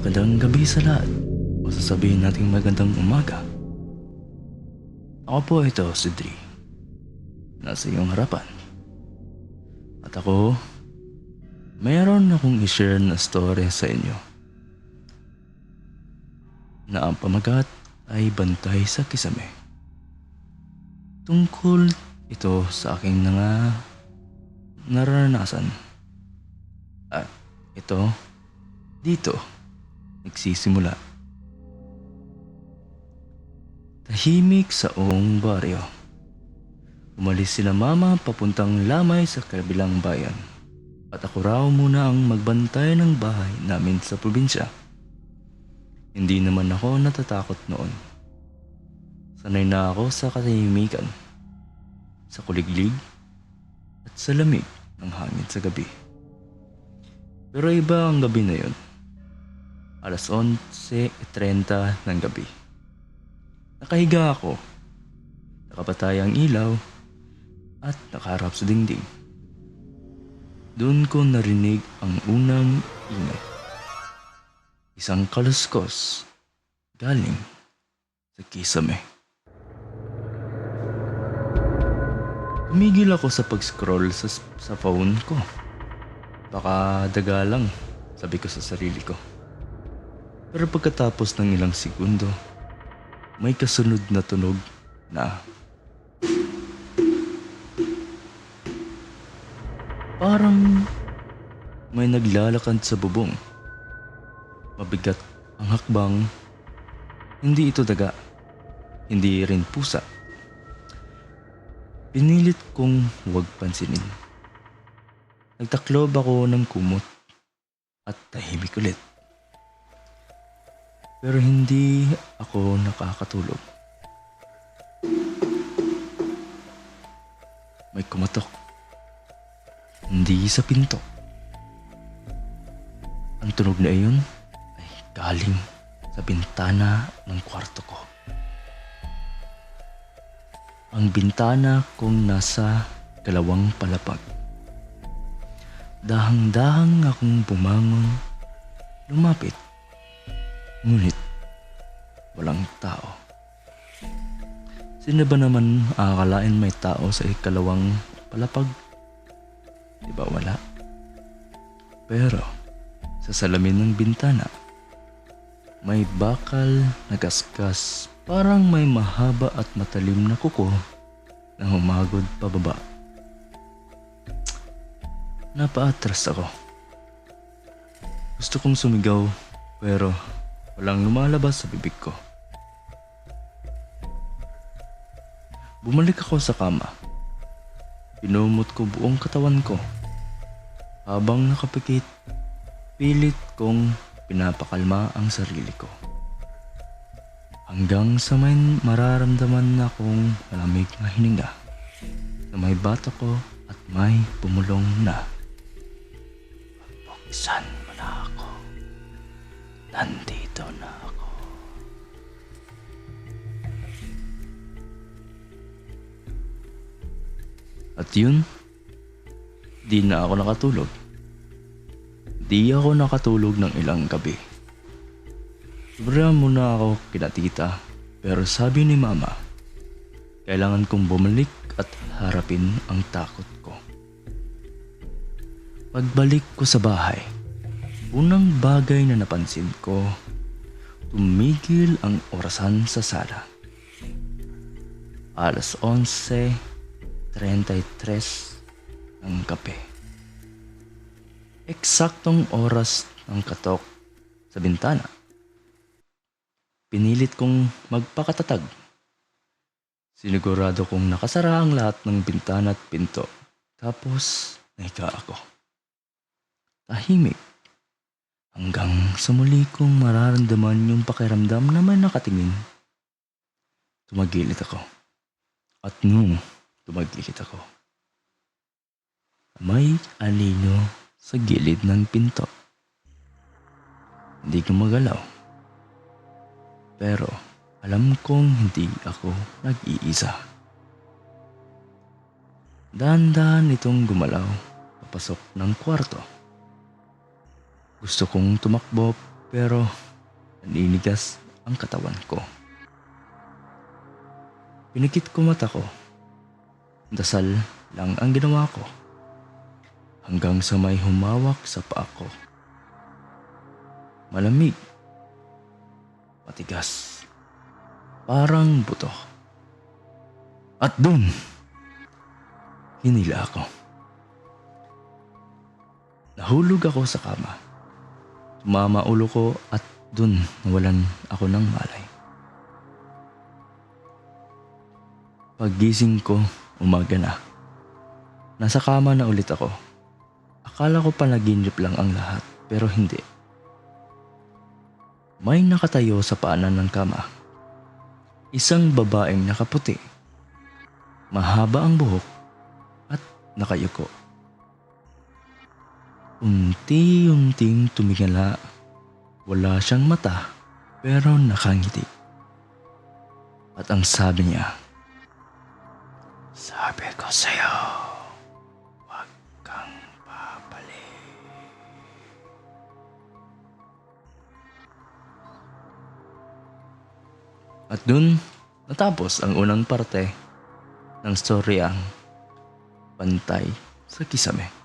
Magandang gabi sa lahat. O sasabihin nating magandang umaga. Ako po ito, si Dre. Nasa iyong harapan. At ako, mayroon akong i-share na story sa inyo. Na ang pamagat ay Bantay sa Kisame. Tungkol ito sa aking naranasan. At ito, dito, nagsisimula. Tahimik sa buong baryo. Umalis sila mama papuntang Lamay sa kabilang bayan. At ako raw muna ang magbantay ng bahay namin sa probinsya. Hindi naman ako natatakot noon. Sanay na ako sa katahimikan, sa kuliglig, at sa lamig ng hangin sa gabi. Pero iba ang gabi na yun. Alas 11:30 ng gabi. Nakahiga ako, nakapatay ang ilaw, at nakaharap sa dingding. Doon ko narinig ang unang ingay. Isang kaluskos galing sa kisame. Tumigil ako sa pag-scroll sa phone ko. Baka daga lang, sabi ko sa sarili ko. Pero pagkatapos ng ilang segundo, may kasunod na tunog na parang may naglalakad sa bubong. Mabigat ang hakbang. Hindi ito daga, hindi rin pusa. Pinilit kong huwag pansinin. Nagtaklob ako ng kumot at tahimik ulit. Pero hindi ako nakakatulog. May kumatok. Hindi sa pinto. Ang tunog na iyon ay galing sa bintana ng kwarto ko. Ang bintana kong nasa kalawang palapag. Dahang-dahang akong bumangon, lumapit. Ngunit walang tao. Sino ba naman akalain may tao sa ikalawang palapag? Di ba wala? Pero sa salamin ng bintana, may bakal na gasgas, parang may mahaba at matalim na kuko na humagod pababa. Napaatras ako. Gusto kong sumigaw pero walang lumalabas sa bibig ko. Bumalik ako sa kama. Pinumot ko buong katawan ko. Habang nakapikit, pilit kong pinapakalma ang sarili ko. Hanggang sa may mararamdaman na akong malamig na hininga na may bata ko at may pumulong na. Buksan mo na ako. Nandito na ako. At yun, di na ako nakatulog. Di ako nakatulog ng ilang gabi. Sobra muna ako kina tita, pero sabi ni mama, kailangan kong bumalik at harapin ang takot ko. Pagbalik ko sa bahay, unang bagay na napansin ko, tumigil ang orasan sa sala. Alas 11:33 ng gabi. Eksaktong oras ng katok sa bintana. Pinilit kong magpakatatag. Sinigurado kong nakasara ang lahat ng bintana at pinto. Tapos nahiga ako. Tahimik. Hanggang sa muli kong mararamdaman yung pakiramdam na may nakatingin. Tumagilid ako. At nung tumagilid ako, may anino sa gilid ng pinto. Hindi ko magalaw. Pero alam kong hindi ako nag-iisa. Dahan-dahan itong gumalaw papasok ng kwarto. Gusto kong tumakbo pero naninigas ang katawan ko. Pinikit ko mata ko. Dasal lang ang ginawa ko. Hanggang sa may humawak sa paa ko. Malamig. Matigas. Parang buto. At dun, hinila ako. Nahulog ako sa kama. Tumama ulo ko at dun nawalan ako ng malay. Paggising ko, umaga na. Nasa kama na ulit ako. Akala ko panaginip lang ang lahat, pero hindi. May nakatayo sa paanan ng kama. Isang babaeng nakaputi. Mahaba ang buhok at nakayuko. Unti-unting tumingala. Wala siyang mata pero nakangiti. At ang sabi niya, "Sabi ko sa'yo, huwag kang babalik." At dun natapos ang unang parte ng storyang Bantay sa Kisame.